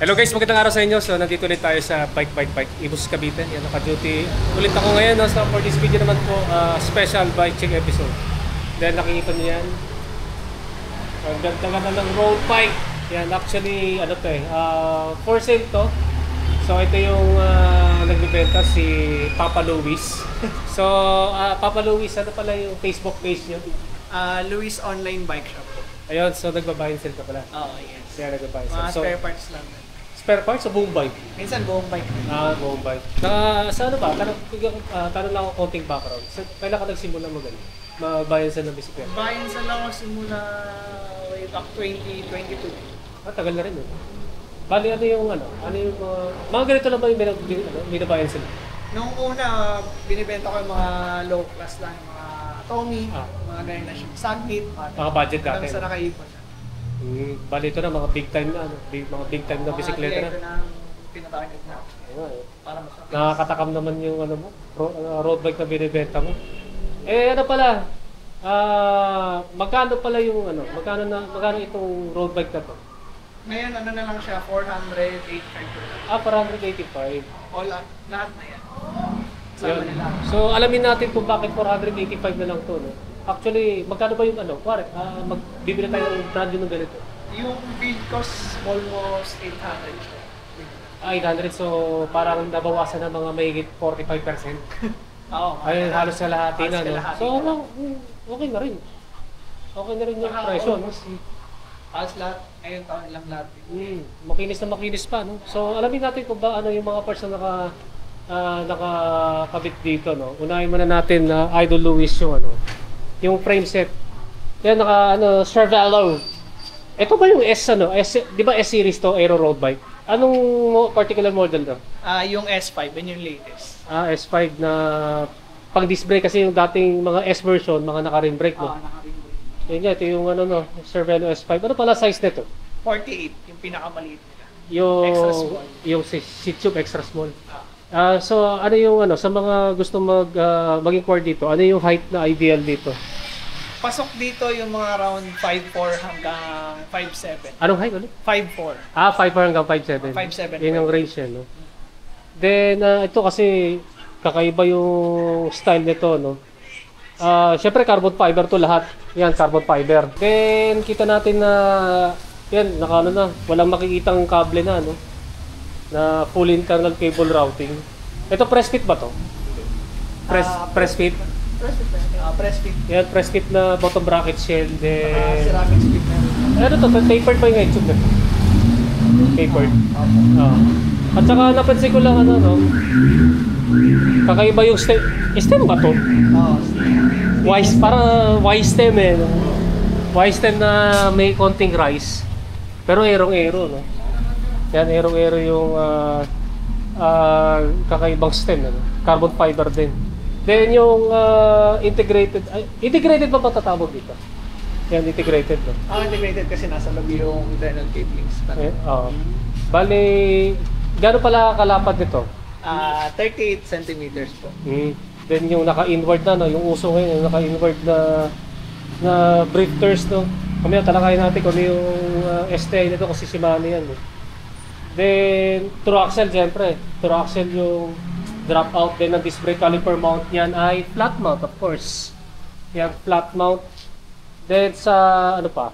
Hello guys, magandang araw sa inyo. So nandito ulit tayo sa Bike Ibus Cavite. Yan, naka-duty ulit ako ngayon. No? So for this video naman po, special bike check episode. Then nakikita niyo yan. Ang ganda ng road bike. Yan, actually, ano to eh, for sale to. So ito yung nagbibenta si Papa Luis. So Papa Luis, ano pala yung Facebook page niyo? Luis Online Bike Shop. Ayun, so nagbabuy and sell ka pala. Oo, yes. Kaya nagbabuy and Mga sell. So, spare parts lang. spare parts o buong bike? Minsan buong bike. Buong bike. Sa ano ba? Tanong lang ako konting background. Kailan ka nagsimula magano? Magbayan sa ng bisikleta? Bayan sa lang ako simula way back 2022. Tagal na rin eh. Bali, ano yung mga ganito lang ba yung binabayan sila? Nung una, binibenta ko yung mga low class lang, mga Tommy, mga ganyan na siya. Saglit, Mga budget dati. hanggang sa nakaipon. Bali ito na, mga big time na, mga big time na bisikleta na. Mga na pinatarget na. Para masakit. Nakakatakam naman yung road bike na binibenta mo. Eh ano pala, magkano pala yung magkano itong road bike na to? Ngayon, ano na lang siya, 485. 485. All up, lahat na yan. Sama nila. So alamin natin kung bakit 485 na lang to, no? Actually, magkano ba yung pare, magbibili tayo ng brand new ng ganito? Yung build cost almost 800 siya. 800, so parang nabawasan ng mga mahigit 45%. Oo. Ay, halos sa lahat Halos na, no? kalahati So, na. okay na rin. Okay na rin yung presyo, no? Halos lahat, ngayon taon lang lahat. Makinis na makinis pa, no? So, alamin natin kung ba ano yung mga parts na nakakabit dito, no? Unahin muna natin na Idol Luis yung frame set. Yan, Cervelo. Ito ba yung di ba S series to, Aero Road Bike? Anong particular model to? Yung S5, yun yung latest. S5 na pang disc brake kasi yung dating mga S version, mga naka-rim brake, no? Naka-ring. Yan, ito yung Cervelo S5. Ano pala size nito? 48, yung pinakamaliit nila. Yung Extra small. Yung seat tube extra small. So ano yung sa mga gustong mag-inquire dito, ano yung height na ideal dito? Pasok dito yung mga around 5'4 hanggang 5'7. Anong height ulit? 5'4. 5 hanggang 5'7. 5'7. Yun yung range yan, no? Then ito kasi kakaiba yung style nito, no? Syempre carbon fiber to lahat. Yan, carbon fiber. Then kita natin na yan, walang makikitang kable na, no? Na full internal cable routing. Ito press fit ba to? Press fit? Press fit. Yan, press fit na bottom bracket shell. Then Ceramic split na. ano to? Tapered pa yung headtube na. Tapered. At saka napansin ko lang kakaiba yung stem ba to? Parang Y-stem eh. No? Y-stem na may konting rise. Pero aero, no? Yan, aero yung kakaibang stem, no? Carbon fiber din. Then yung integrated ba tatawag dito? Yan, integrated, no? Integrated kasi nasa loob yung internal cablings. Bali, gano'n pala kalapad nito? 38 centimeters po. Then yung naka-inward na, no? Yung uso ngayon, yung naka-inward na drifters, no? Kamaya talakayin natin kung ano yung STI nito kasi Shimano yan, no? Then, through axle, siyempre. Through axle yung drop out. Then, ang disc brake caliper mount niyan ay flat mount, of course. Yan, flat mount. Then, sa ano pa?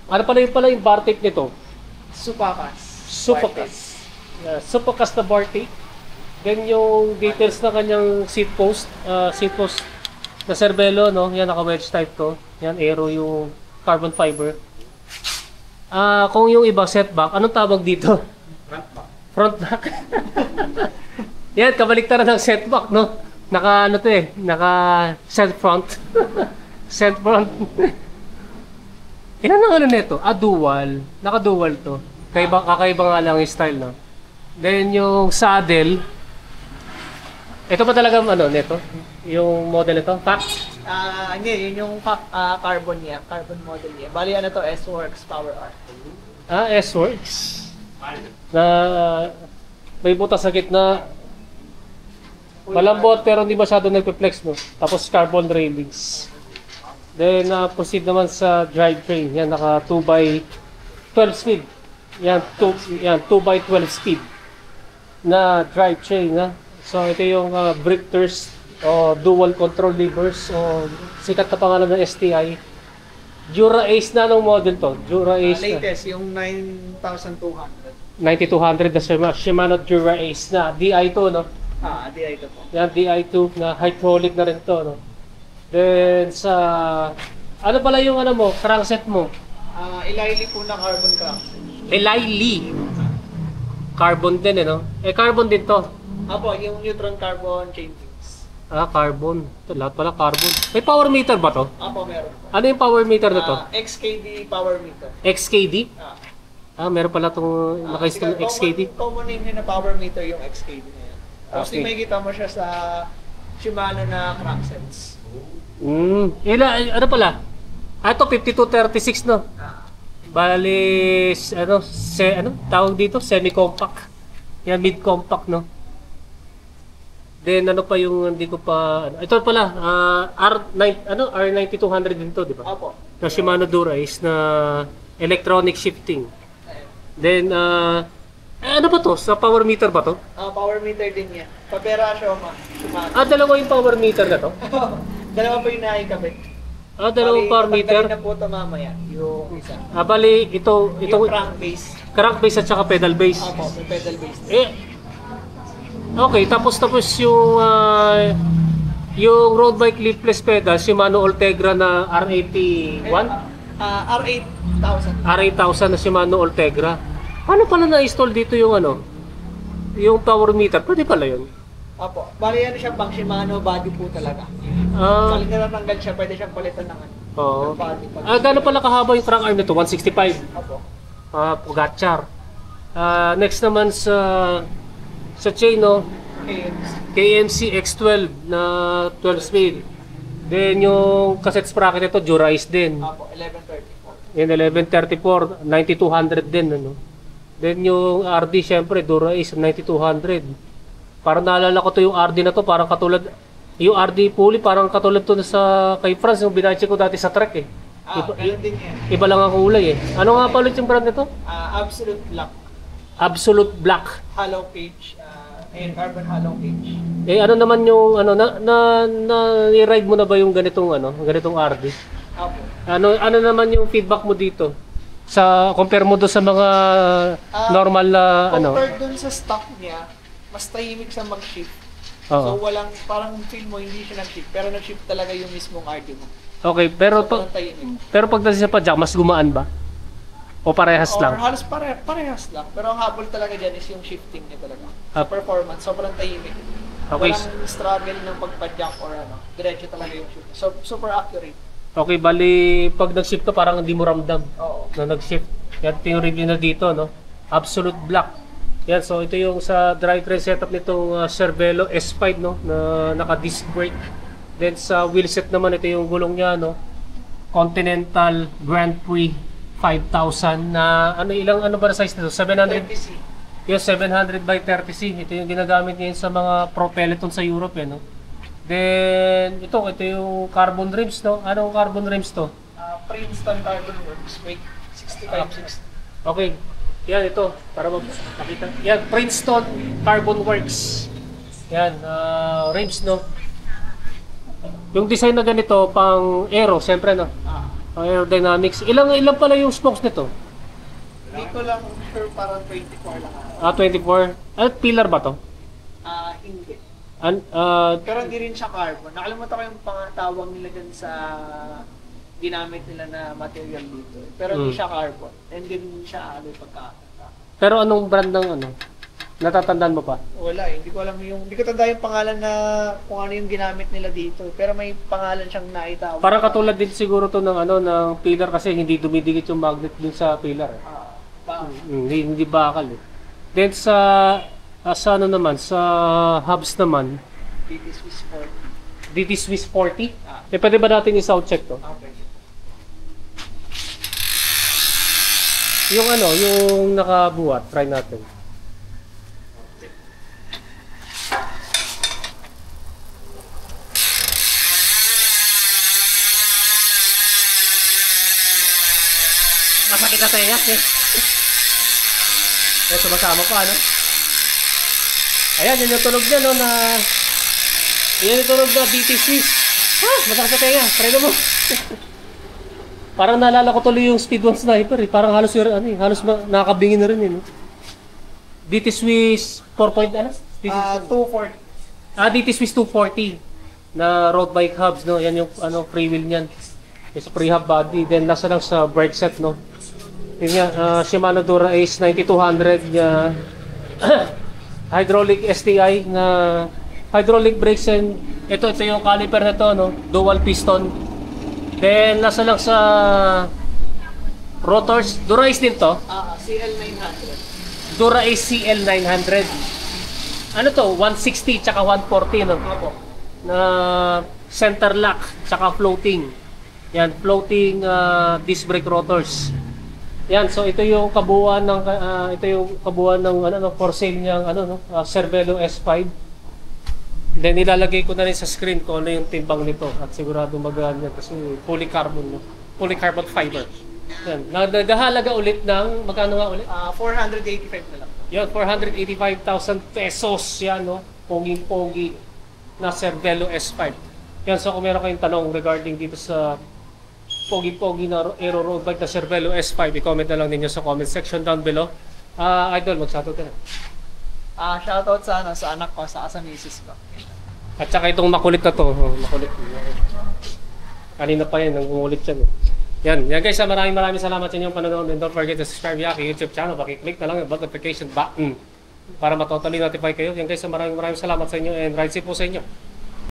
Ano pala yung bar tape nito? Supakas. Supakas na bar tape. Then, yung details na kanyang seat post na Cervelo, no? Yan, naka-wedge type to. Yan, aero yung carbon fiber. Kung yung iba setback, anong tawag dito? Front back. Yan, kabaliktaran ng setback, no? Naka set front. Set front. Ilan ang nito? Dual. Naka-dual to. Kakaiba nga lang yung style, no? Then yung saddle, ito pa talaga nito? Yung model ito? Pack? Hindi, yun yung carbon niya, carbon model niya. Bali to, S-Works Power R. S-Works. Na may butas sa gitna. Malambot pero hindi masyado nagpe-flex, no? Tapos carbon railings. Then proceed naman sa drivetrain. Yan, naka 2x 12 speed. Yan 2x12 speed na drivetrain, ha. So ito yung Brifters o dual control levers o sikat na pangalan ng STI. Jura Ace na anong model to? Jura Ace Latest, yung 9200. 9200 na Shimano Jura Ace na DI2, no? DI ito po. Yan, DI2 na hydraulic na rin to, no? Then sa ano pala yung ano mo, crankset mo? Ilaili po na carbon crank. Eli carbon din, no? Carbon din to. Apo, yung neutron carbon chain rings. Carbon. Ito, lahat pala carbon. May power meter ba to? Apo, meron po. Ano yung power meter na to? XKD power meter. XKD? Ah. Meron pala itong naka-install ng XKD. Common name niya na power meter yung XKD na yan. Tapos Okay. may kita mo siya sa Shimano na cranksets. Ano pala? Ito 5236, no? Bali, tawag dito? Semi-compact. Yan, mid-compact, no? Then, ano pa yung hindi ko pa... ito pala, R9200 din to, di ba? Apo. Na Shimano Dura-Ace na electronic shifting. Then, ano ba to? Sa power meter ba to? Power meter din yan. Papera Shoma. Shimano. Dalawa yung power meter na to? Dalawa po yung nakikabit. Dalawang power meter? Tatanggalin na po ito mamaya. Yung isa. Bali, ito... Yung crankbase. Crankbase at saka pedal base. Apo, may pedal base. Okay, tapos yung road bike leafless pedals, Shimano Ultegra na R81? R8000. R8000 na Shimano Ultegra. Paano pala na-install dito yung yung power meter? Pwede pala yun. Apo, bali yan siya pang Shimano body po talaga. Bali na natanggal siya, pwede siyang palitan ng Oo. body. Gano'n pala kahaba yung crank arm nito? 165. Apo. Gotchar. Next naman sa chain, no? KMC X12 na 12 speed. Then yung cassette sprocket nito, Jura Ace din. Apo, 1134. Yan, 1134, 9200 din, ano? Then yung RD, syempre, Dura Ace, 9200. Parang naalala ko to yung RD na to, parang katulad, yung RD pulley, parang katulad to sa kay Franz, yung binache ko dati sa trek, eh. Ganun din yan. Iba lang ang kulay, eh. Ano nga pa ulit yung brand nito? Absolute Black. Absolute Black. Hollow cage. Carbon hollow cage. Ano naman yung, i-ride mo na ba yung ganitong RD? Apo. Ano naman yung feedback mo dito? Compare mo doon sa mga normal na, Compared dun sa stock niya, mas tahimik siya mag-shift. Oo. So parang feel mo hindi siya nag-shift, pero nag-shift talaga yung mismong RD mo. Okay, pero Sobrang tahimik. pag sa padjak, mas gumaan ba? O parehas Or lang? halos parehas lang. Pero ang habol talaga dyan is yung shifting niya talaga. Sa performance, sobrang tahimik. Okay. Walang struggle ng pagpadjak or diretso talaga yung shift. So, super accurate. Okay, bali pag nag-shift ka parang hindi mo ramdam Oo. na nag-shift. Yan yung review na dito, no? Absolute Black. Yan, so ito yung sa drivetrain setup nitong Cervelo S5, no? Na naka-disc brake. Then sa wheelset naman, ito yung gulong niya, no? Continental Grand Prix 5000 na ilang ba na size nito? 700. 30C. Yung 700 by 30C. Ito yung ginagamit ngayon sa mga pro peloton sa Europe, eh, no? Then ito yung carbon rims, no? Anong carbon rims to? Princeton Carbon Works. Weight 6560. Okay. Yan ito para makita. Yan Princeton Carbon Works. Yan rims, no? Yung design na ganito pang aero, siyempre, no? Aerodynamics. Ilang pala yung spokes nito? Hindi ko lang sure, parang 24 lang. 24. Pillar ba to? Hindi. An Pero hindi rin siya carbon. Nakalimutan ko yung pangatawag nila dyan sa ginamit nila na material dito. Pero hindi siya carbon. And din siya aloy pagkakata. Pero anong brand ng natatandaan mo pa? Wala eh. Hindi ko alam hindi ko tanda yung pangalan na kung ano yung ginamit nila dito. Pero may pangalan siyang naitawag. Parang katulad din siguro to ng ng pillar kasi hindi dumidikit yung magnet dun sa pillar. Hindi bakal, eh. Then sa naman sa hubs naman, DT Swiss 40. DT Swiss 40. Pwede ba natin i-sound check to? Okay. Yung nakabuhat, try natin. Masakit na tayo, eh. Eh, sumasama pa, ano? Ayan, yun yung tunog niya, no, na... Yan yung tunog na BT Swiss. Masakit sa tenga. Try mo. Parang naalala ko tuloy yung Speed 1 Sniper, eh. Parang halos yung, ano, eh, halos nakakabingin na rin, eh, no? DT Swiss 4 point, ano? 240. DT Swiss 240 na road bike hubs, no? Yan yung ano, free wheel niyan. Yung sa pre-hub body. Then nasa lang sa brake set, no? Yun nga, Shimano Dura Ace 9200 niya. Hydraulic STI na hydraulic brakes, and ito yung caliper na to, no? Dual piston. Then nasa lang sa rotors. Dura Ace din to. CL900. Dura Ace CL900. Ano to? 160 tsaka 140, no? Opo. Na center lock tsaka floating. Yan, floating disc brake rotors. Yan, so ito yung kabuuan ng for sale niyang Cervelo S5. Then ilalagay ko na rin sa screen kung ano yung timbang nito at sigurado magaan yan kasi fully carbon, no? Fully carbon fiber. Yan, naghahalaga ulit ng magkano nga ulit? 485 na lang. Yan, 485,000 pesos yan, no? Poging-pogi na Cervelo S5. Yan, so kung meron kayong tanong regarding dito sa pogi-pogi na aero road bike na Cervelo S5, i-comment na lang ninyo sa comment section down below. Idol, mag-shoutout ka na. Shoutout sa anak ko, sa misis ko. At saka itong makulit na to, makulit. Kanina pa yan, nangungulit yan. Yan guys, maraming salamat sa inyong panonood, and don't forget to subscribe sa aking YouTube channel. Pakiclick na lang yung notification button para matotally notify kayo. Yan guys, maraming salamat sa inyo, and ride safe po sa inyo.